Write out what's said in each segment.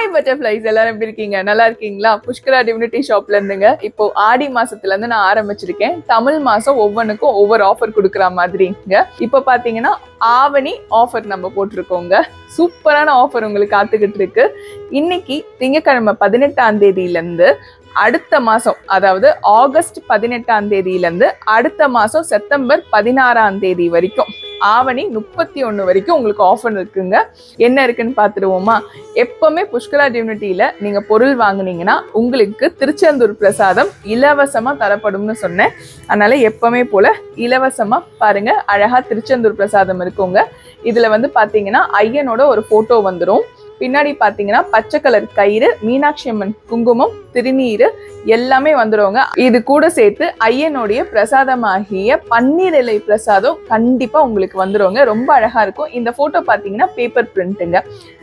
Hi butterflies, எல்லாரும் எப்படி இருக்கீங்க? நல்லா இருக்கீங்களா? புஷ்கரா டிவினிட்டி ஷாப்ல இருந்துங்க. இப்போ ஆடி மாசத்துல இருந்து நான் ஆரம்பிச்சிருக்கேன். தமிழ் மாசம் ஒவ்வொன்றுக்கும் ஒவ்வொரு ஆஃபர் கொடுக்குற மாதிரிங்க. இப்போ பாத்தீங்கன்னா ஆவணி ஆஃபர் நம்ம போட்டிருக்கோங்க. சூப்பரான ஆஃபர் உங்களுக்கு காத்துக்கிட்டு இருக்கு. இன்னைக்கு திங்கக்கிழமை 18ஆம் தேதியில இருந்து அடுத்த மாசம், அதாவது ஆகஸ்ட் 18ஆம் தேதியில இருந்து அடுத்த மாசம் செப்டம்பர் 16ஆம் தேதி வரைக்கும், ஆவணி 31 வரைக்கும் உங்களுக்கு ஆஃபர் இருக்குங்க. என்ன இருக்குன்னு பாத்துருவோமா? எப்பவுமே புஷ்கரா டிவினிட்டியில நீங்க பொருள் வாங்குனீங்கன்னா உங்களுக்கு திருச்செந்தூர் பிரசாதம் இலவசமா தரப்படும்னு சொன்னேன். அதனால எப்பவுமே போல இலவசமா பாருங்க, அழகா திருச்செந்தூர் பிரசாதம் இருக்குங்க. இதுல வந்து பாத்தீங்கன்னா ஐயனோட ஒரு போட்டோ வந்துடும். பின்னாடி பாத்தீங்கன்னா பச்சை கலர் கயிறு, மீனாட்சி அம்மன் குங்குமம், திருநீரு எல்லாமே வந்துடுவாங்க. இது கூட சேர்த்து ஐயனுடைய பிரசாதமாகிய பன்னீர் இலை பிரசாதம் கண்டிப்பா உங்களுக்கு வந்துடுவாங்க. ரொம்ப அழகா இருக்கும். இந்த போட்டோ பாத்தீங்கன்னா பேப்பர் பிரிண்ட்டுங்க.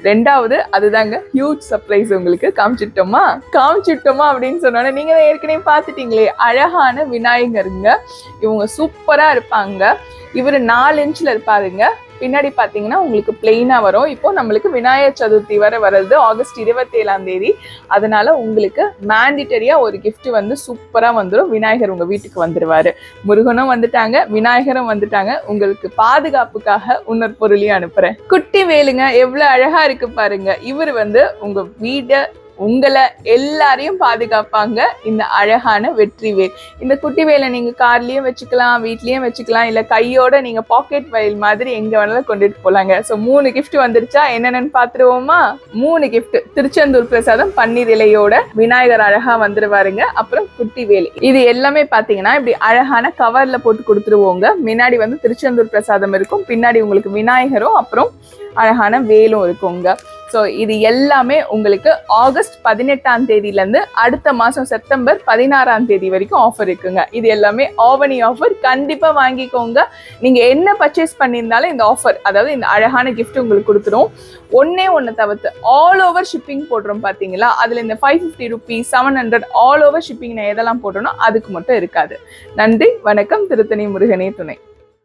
ரெண்டாவது அதுதாங்க ஹியூஜ் சர்ப்ரைஸ். உங்களுக்கு காமிச்சிட்டோமா அப்படின்னு சொன்னோன்னே நீங்க தான் ஏற்கனவே பார்த்துட்டீங்களே, அழகான விநாயகருங்க. இவங்க சூப்பரா இருப்பாங்க. இவர் 4 இன்ச்ல இருப்பாருங்க. பின்னாடி பாத்தீங்கன்னா உங்களுக்கு பிளெயினா வரும். இப்போ நம்மளுக்கு விநாயகர் சதுர்த்தி வர வருது, ஆகஸ்ட் 27ஆம் தேதி. அதனால உங்களுக்கு மேண்டிட்டரியா ஒரு கிஃப்ட் வந்து சூப்பரா வந்துடும். விநாயகர் உங்க வீட்டுக்கு வந்துருவாரு. முருகனும் வந்துட்டாங்க, விநாயகரும் வந்துட்டாங்க. உங்களுக்கு பாதுகாப்புக்காக இன்னொரு பொருளையும் அனுப்புறேன். குட்டி வேலுங்க, எவ்வளவு அழகா இருக்கு பாருங்க. இவர் வந்து உங்க வீட, உங்களை எல்லாரையும் பாதுகாப்பாங்க. இந்த அழகான வெற்றி வேல். இந்த குட்டி வேலை நீங்க கார்லயும் வச்சுக்கலாம், வீட்லயும் வச்சுக்கலாம், இல்ல கையோட நீங்க பாக்கெட் வயல் மாதிரி எங்க வேணாலும் கொண்டுட்டு போலாங்க. சோ 3 கிஃப்ட் வந்துருச்சா? என்னென்னு பாத்துருவோமா? 3 கிஃப்ட். திருச்செந்தூர் பிரசாதம் பன்னீர் இலையோட விநாயகர் அழகா வந்துருவாருங்க. அப்புறம் குட்டி வேல். இது எல்லாமே பாத்தீங்கன்னா இப்படி அழகான கவர்ல போட்டு கொடுத்துருவோங்க. முன்னாடி வந்து திருச்செந்தூர் பிரசாதம் இருக்கும், பின்னாடி உங்களுக்கு விநாயகரும் அப்புறம் அழகான வேலும் இருக்குங்க. ஸோ இது எல்லாமே உங்களுக்கு ஆகஸ்ட் 18ஆம் தேதியிலேருந்து அடுத்த மாதம் செப்டம்பர் 16ஆம் தேதி வரைக்கும் ஆஃபர் இருக்குங்க. இது எல்லாமே ஆவணி ஆஃபர். கண்டிப்பாக வாங்கிக்கோங்க. நீங்கள் என்ன பர்ச்சேஸ் பண்ணியிருந்தாலும் இந்த ஆஃபர், அதாவது இந்த அழகான கிஃப்ட் உங்களுக்கு கொடுத்துரும். ஒன்று தவிர்த்து ஆல் ஓவர் ஷிப்பிங் போடுறோம் பார்த்தீங்களா? அதில் இந்த 550 rupees, 700 ஆல் ஓவர் ஷிப்பிங் நான் எதெல்லாம் போடுறோனோ அதுக்கு மட்டும் இருக்காது. நன்றி, வணக்கம். திருத்தணி முருகனே துணை.